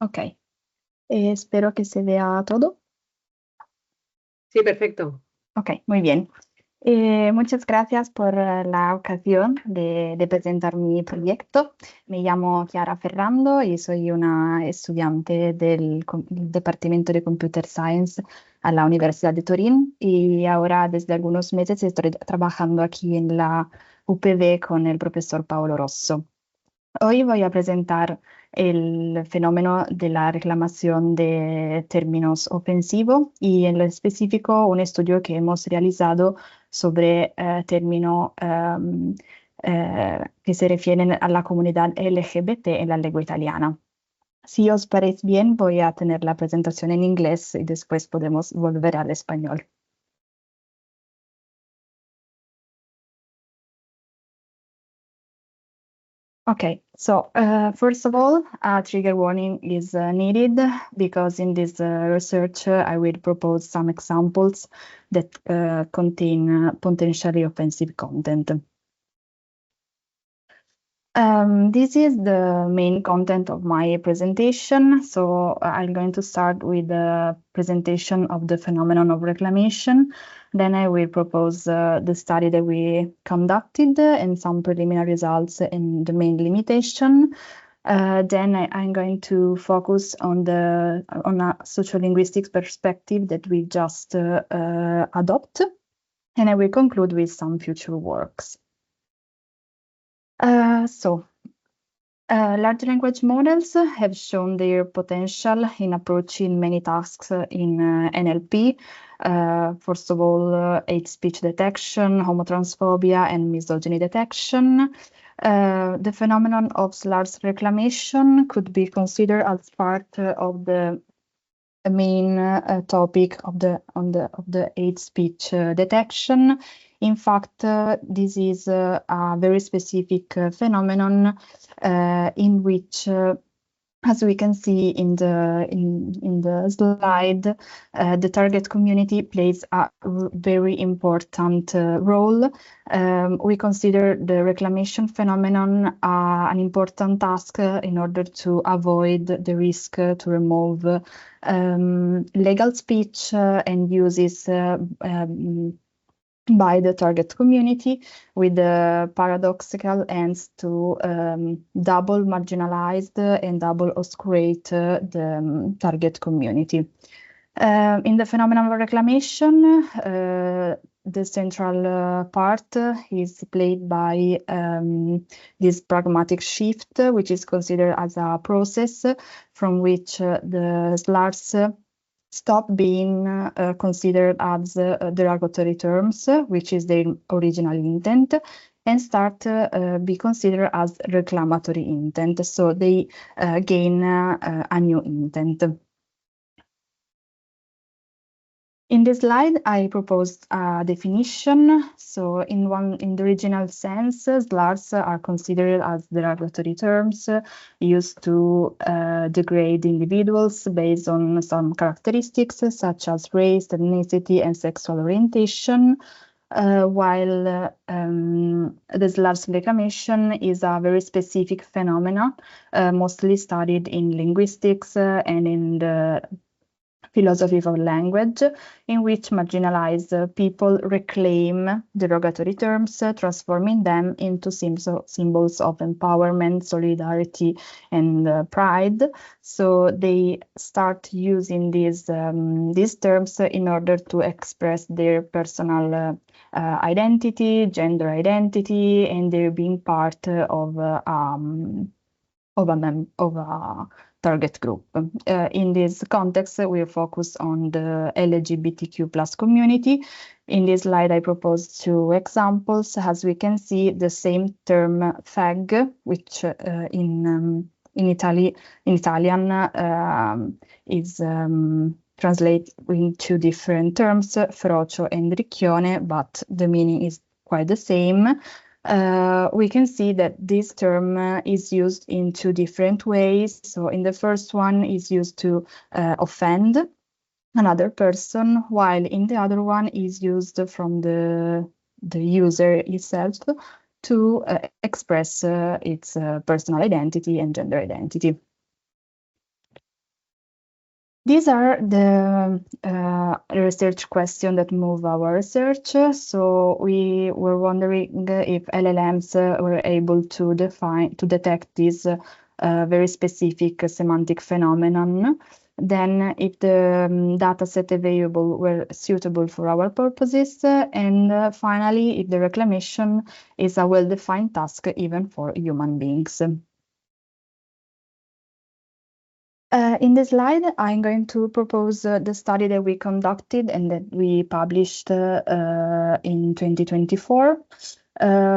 Ok, espero que se vea todo. Sí, perfecto. Ok, muy bien. Muchas gracias por la ocasión de presentar mi proyecto. Me llamo Chiara Ferrando y soy una estudiante del Departamento de Computer Science a la Universidad de Turín y ahora desde algunos meses estoy trabajando aquí en la UPV con el profesor Paolo Rosso. Hoy voy a presentar el fenómeno de la reclamación de términos ofensivos y en lo específico un estudio que hemos realizado sobre términos que se refieren a la comunidad LGBT en la lengua italiana. Si os parece bien, voy a tener la presentación en inglés y después podemos volver al español. Okay, so first of all, a trigger warning is needed because in this research I will propose some examples that contain potentially offensive content. This is the main content of my presentation. So I'm going to start with the presentation of the phenomenon of reclamation. Then I will propose the study that we conducted and some preliminary results and the main limitation. Then I'm going to focus on a sociolinguistic perspective that we just adopt. And I will conclude with some future works. Large language models have shown their potential in approaching many tasks in NLP. First of all, hate speech detection, homotransphobia, and misogyny detection. The phenomenon of slurs reclamation could be considered as part of the main topic of the hate speech detection. In fact, this is a very specific phenomenon in which, as we can see in the slide, the target community plays a very important role. We consider the reclamation phenomenon an important task in order to avoid the risk to remove legal speech and uses by the target community, with the paradoxical ends to double marginalize and double obscurate the target community. In the phenomenon of reclamation, the central part is played by this pragmatic shift, which is considered as a process from which the slurs stop being considered as derogatory terms, which is their original intent, and start be considered as reclamatory intent. So they gain a new intent. In this slide, I proposed a definition. So in the original sense, slurs are considered as derogatory terms used to degrade individuals based on some characteristics such as race, ethnicity, and sexual orientation. While the slurs reclamation is a very specific phenomenon, mostly studied in linguistics and in the philosophy of language, in which marginalized people reclaim derogatory terms, transforming them into symbols of empowerment, solidarity, and pride. So they start using these terms in order to express their personal identity, gender identity, and their being part of a target group. In this context, we focus on the LGBTQ plus community. In this slide, I propose two examples. As we can see, the same term fag, which in Italian is translated in two different terms, frocio and ricchione, but the meaning is quite the same. We can see that this term is used in two different ways. So in the first one is used to offend another person, while in the other one is used from the user itself to express its personal identity and gender identity. These are the research questions that move our research. So we were wondering if LLMs were able to detect this very specific semantic phenomenon. Then if the data set available were suitable for our purposes, and finally, if the reclamation is a well-defined task even for human beings. In this slide, I'm going to propose the study that we conducted and that we published in 2024.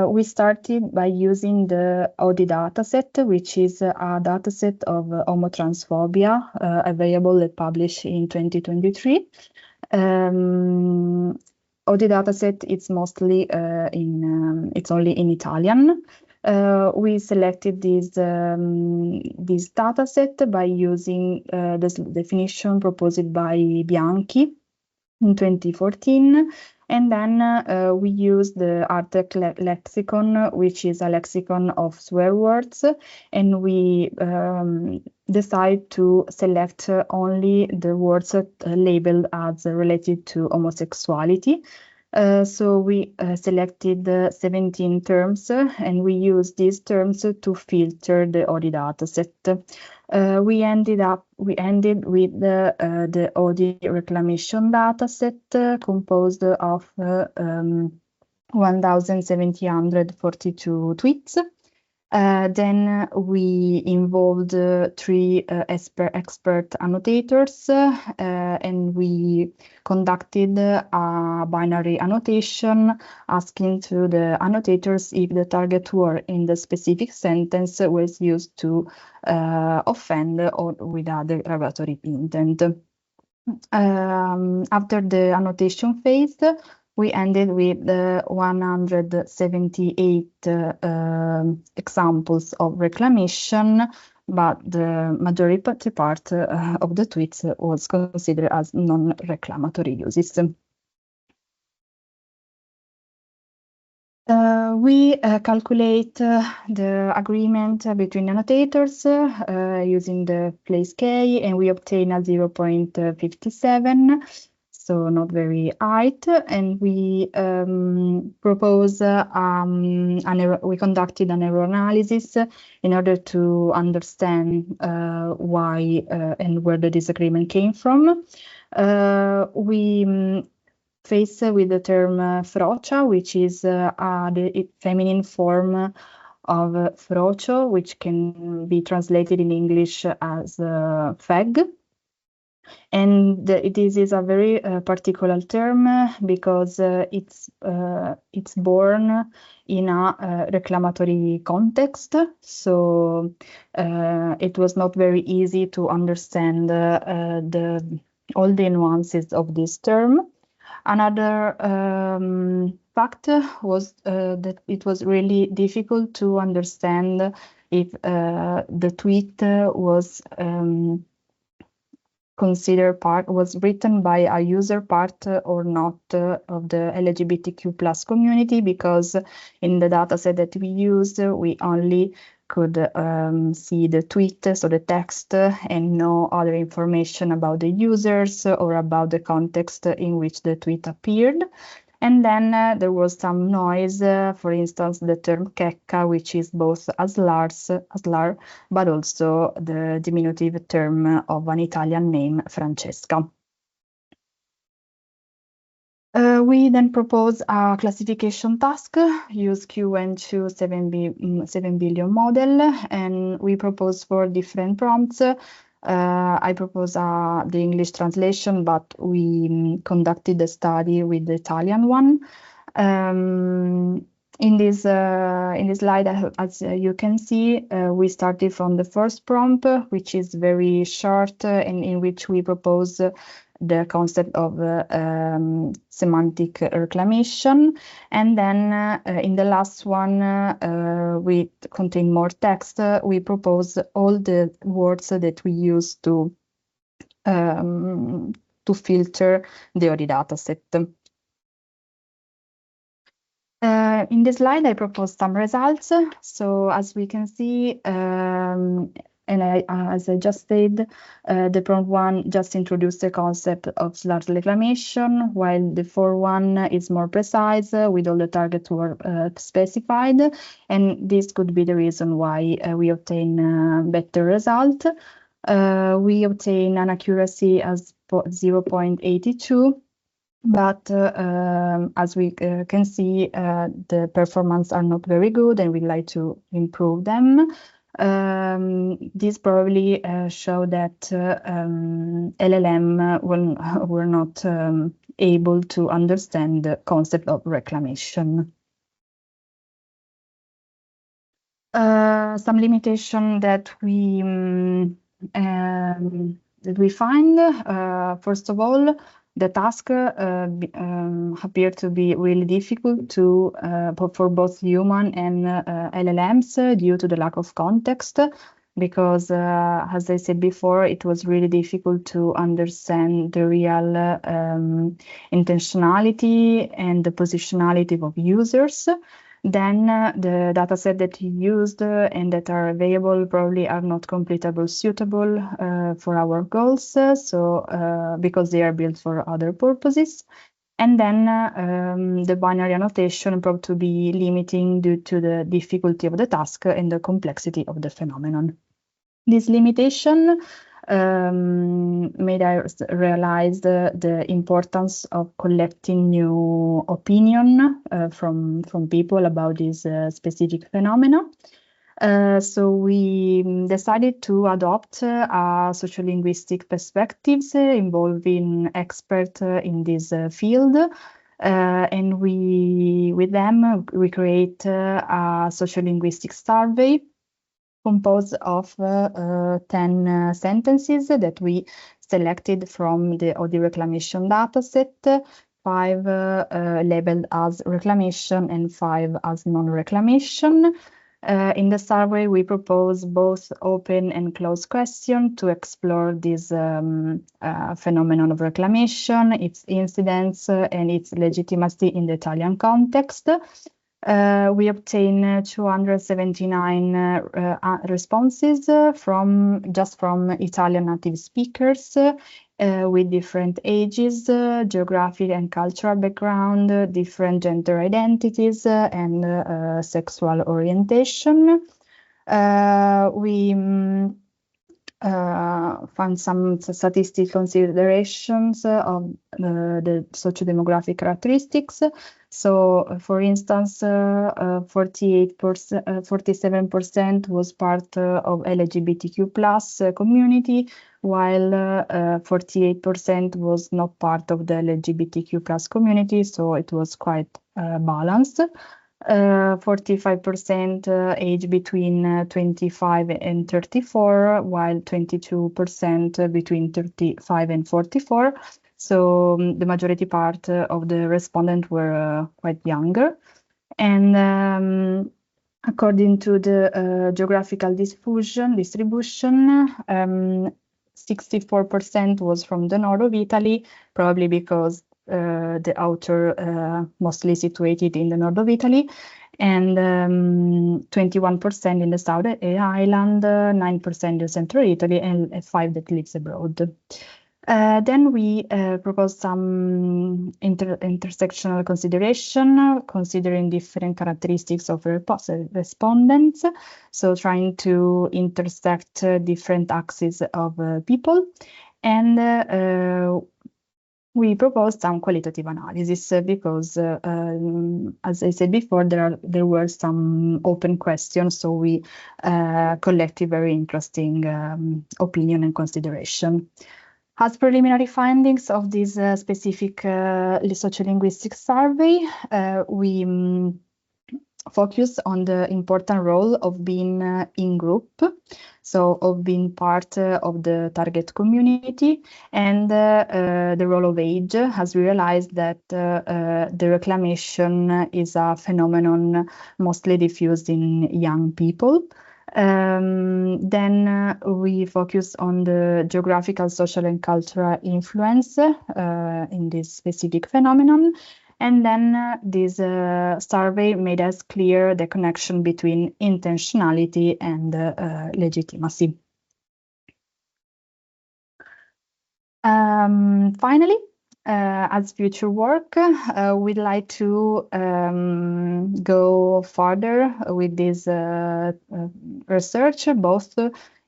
We started by using the ODI dataset, which is a dataset of homotransphobia available and published in 2023. ODI dataset is mostly it's only in Italian. We selected this dataset by using the definition proposed by Bianchi in 2014. And then we used the Artec lexicon, which is a lexicon of swear words. And we decide to select only the words labeled as related to homosexuality. So we selected 17 terms and we used these terms to filter the ODI dataset. We ended with the ODI reclamation dataset composed of 1,742 tweets. Then we involved 3 expert annotators and we conducted a binary annotation asking to the annotators if the target word in the specific sentence was used to offend or with a derogatory intent. After the annotation phase, we ended with 178 examples of reclamation, but the majority part of the tweets was considered as non-reclamatory uses. We calculate the agreement between annotators using the place K, and we obtain a 0.57. So not very high, and we propose we conducted an error analysis in order to understand why and where the disagreement came from. We face with the term frocia, which is the feminine form of frocio, which can be translated in English as fag. And this is a very particular term because it's born in a reclamatory context. So it was not very easy to understand all the nuances of this term. Another fact was that it was really difficult to understand if the tweet was was written by a user part or not of the LGBTQ plus community, because in the dataset that we used, we only could see the tweet, so the text, and no other information about the users or about the context in which the tweet appeared. And then there was some noise, for instance, the term checca, which is both a slur, but also the diminutive term of an Italian name, Francesca. We then propose a classification task, use QN2 7 billion model, and we propose 4 different prompts. I propose the English translation, but we conducted the study with the Italian one. In this slide, as you can see, we started from the first prompt, which is very short, and in which we propose the concept of semantic reclamation. And then in the last one, we contain more text. We propose all the words that we use to filter the ODI dataset. In this slide, I propose some results. So as we can see, And as I just said, the prompt 1 just introduced the concept of slurs reclamation, while the 4.1 is more precise with all the targets were specified. And this could be the reason why we obtain better result. We obtain an accuracy as 0.82. But as we can see, the performance are not very good, and we'd like to improve them. This probably show that LLM were not able to understand the concept of reclamation. Some limitation that we find, first of all, the task appear to be really difficult for both human and LLMs due to the lack of context, because as I said before, it was really difficult to understand the real intentionality and the positionality of users. Then the dataset that you used and that are available probably are not completable suitable for our goals, because they are built for other purposes. And then the binary annotation proved to be limiting due to the difficulty of the task and the complexity of the phenomenon. This limitation made us realize the importance of collecting new opinion from people about this specific phenomena. So we decided to adopt sociolinguistic perspectives involving experts in this field. And with them, we create a sociolinguistic survey composed of 10 sentences that we selected from the audio reclamation dataset, 5 labeled as reclamation and 5 as non-reclamation. In the survey, we propose both open and closed questions to explore this phenomenon of reclamation, its incidence, and its legitimacy in the Italian context. We obtained 279 responses from Italian native speakers with different ages, geographic and cultural background, different gender identities, and sexual orientation. We found some statistical considerations of the socio-demographic characteristics. So, for instance, 47% was part of LGBTQ plus community, while 48% was not part of the LGBTQ plus community, so it was quite balanced. 45% age between 25 and 34, while 22% between 35 and 44. So the majority part of the respondents were quite younger. And according to the geographical distribution, 64% was from the north of Italy, probably because the author mostly situated in the north of Italy, and 21% in the south island, 9% in central Italy, and 5% that lives abroad. Then we propose some intersectional consideration, considering different characteristics of respondents, so trying to intersect different axes of people. And we proposed some qualitative analysis because, as I said before, there were some open questions, so we collected very interesting opinion and consideration. As preliminary findings of this specific sociolinguistic survey, we focus on the important role of being in group, so of being part of the target community, and the role of age, as we realized that the reclamation is a phenomenon mostly diffused in young people. Then we focus on the geographical, social, and cultural influence in this specific phenomenon. And then this survey made us clear the connection between intentionality and legitimacy. Finally, as future work, we'd like to go further with this research, both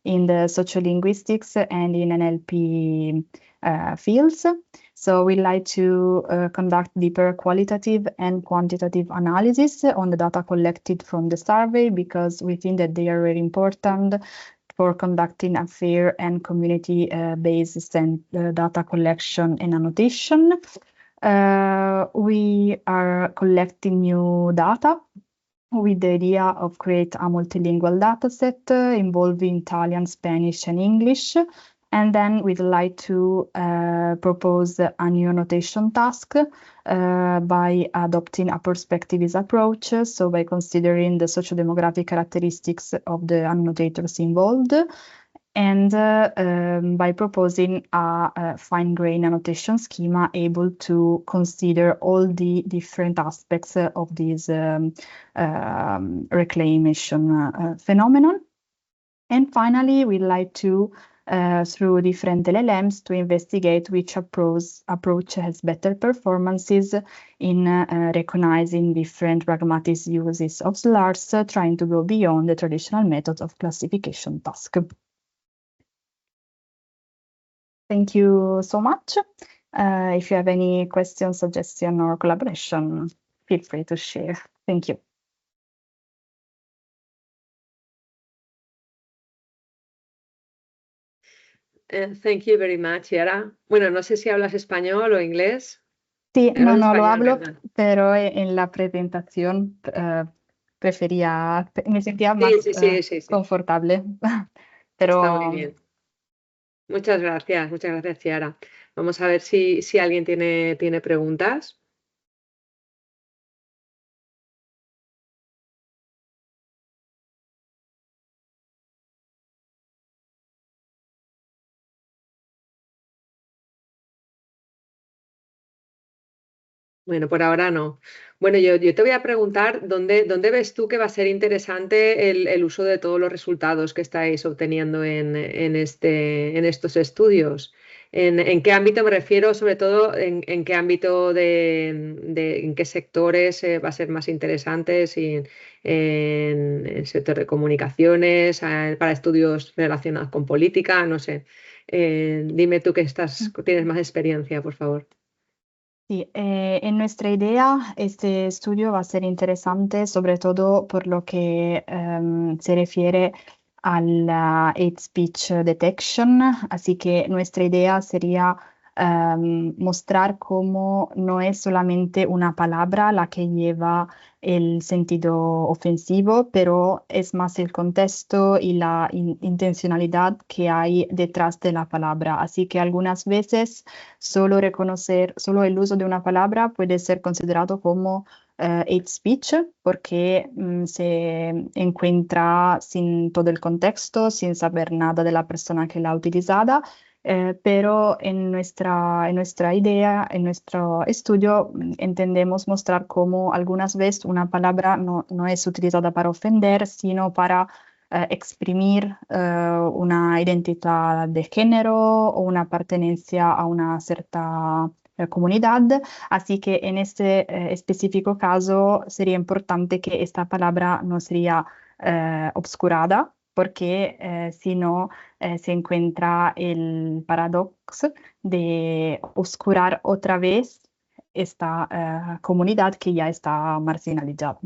in the sociolinguistics and in NLP fields. So we'd like to conduct deeper qualitative and quantitative analysis on the data collected from the survey, because we think that they are very important for conducting a fair and community-based data collection and annotation. We are collecting new data with the idea of create a multilingual dataset involving Italian, Spanish, and English. And then we'd like to propose a new annotation task by adopting a perspectivist approach, so by considering the socio-demographic characteristics of the annotators involved, and by proposing a fine-grained annotation schema able to consider all the different aspects of this reclamation phenomenon. And finally, we'd like to through different LLMs to investigate which approach has better performances in recognizing different pragmatic uses of slurs, trying to go beyond the traditional method of classification task. Thank you so much. If you have any questions, suggestion, or collaboration, feel free to share. Thank you. Thank you very much, Chiara. Bueno, no sé si hablas español o inglés. Sí, no lo español, hablo, ¿verdad? pero en la presentación me sentía más Sí. confortable. Está muy bien. Muchas gracias, Chiara. Vamos a ver si alguien tiene preguntas. Bueno, por ahora no. Bueno, yo te voy a preguntar dónde ves tú que va a ser interesante el uso de todos los resultados que estáis obteniendo en estos estudios. ¿En qué ámbito me refiero? Sobre todo, ¿en qué ámbito en qué sectores va a ser más interesante? Si en el sector de comunicaciones, para estudios relacionados con política, no sé. Dime tú que tienes más experiencia, por favor. Sí, en nuestra idea este estudio va a ser interesante, sobre todo por lo que se refiere a la hate speech detection, así que nuestra idea sería mostrar cómo no es solamente una palabra la que lleva el sentido ofensivo, pero es más el contexto y la intencionalidad que hay detrás de la palabra. Así que algunas veces solo el uso de una palabra puede ser considerado como hate speech porque se encuentra sin todo el contexto, sin saber nada de la persona que la ha utilizada. Pero en nuestra idea, en nuestro estudio, entendemos mostrar cómo algunas veces una palabra no es utilizada para ofender, sino para exprimir una identidad de género o una pertenencia a una cierta comunidad. Así que en este específico caso sería importante que esta palabra no sería obscurada, porque si no se encuentra el paradoxo de oscurar otra vez esta comunidad que ya está marginalizada.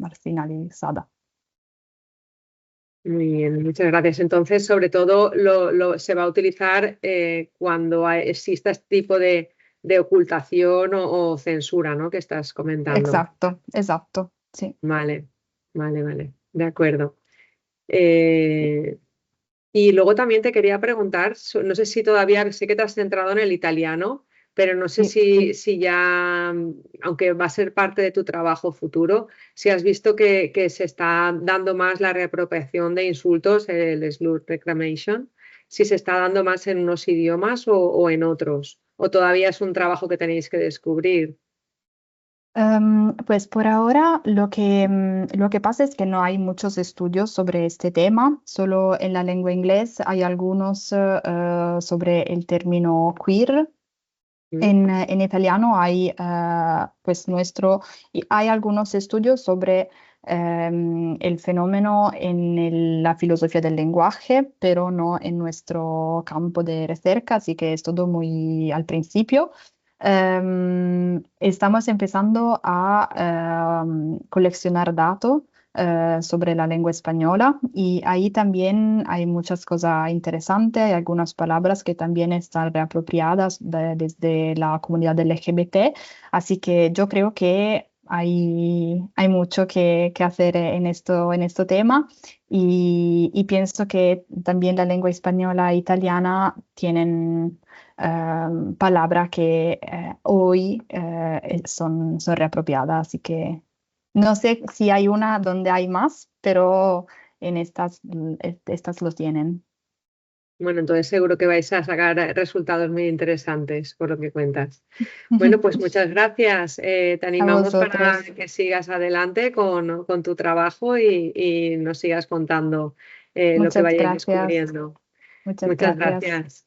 Muy bien, muchas gracias. Entonces, sobre todo, se va a utilizar cuando exista este tipo de ocultación o censura, ¿no? Que estás comentando. Exacto, sí. Vale, de acuerdo. Y luego también te quería preguntar, no sé si todavía, sé que te has centrado en el italiano, pero no sé si ya, aunque va a ser parte de tu trabajo futuro, si has visto que se está dando más la reapropiación de insultos, el Slurs reclamation, si se está dando más en unos idiomas o en otros, o todavía es un trabajo que tenéis que descubrir. Pues por ahora lo que pasa es que no hay muchos estudios sobre este tema, solo en la lengua inglesa hay algunos sobre el término queer, En italiano hay, pues hay algunos estudios sobre el fenómeno en la filosofía del lenguaje, pero no en nuestro campo de recerca, así que es todo muy al principio. Estamos empezando a coleccionar datos sobre la lengua española y ahí también hay muchas cosas interesantes, hay algunas palabras que también están reapropiadas desde la comunidad LGBT, así que yo creo que hay mucho que hacer en este tema y pienso que también la lengua española e italiana tienen palabras que hoy son reapropiadas, así que no sé si hay una donde hay más, pero en estas lo tienen. Bueno, entonces seguro que vais a sacar resultados muy interesantes por lo que cuentas. Bueno, pues muchas gracias. Te A animamos para vosotros. que sigas adelante con tu trabajo y nos sigas contando lo que Muchas vayáis gracias. descubriendo. Muchas Muchas gracias. gracias.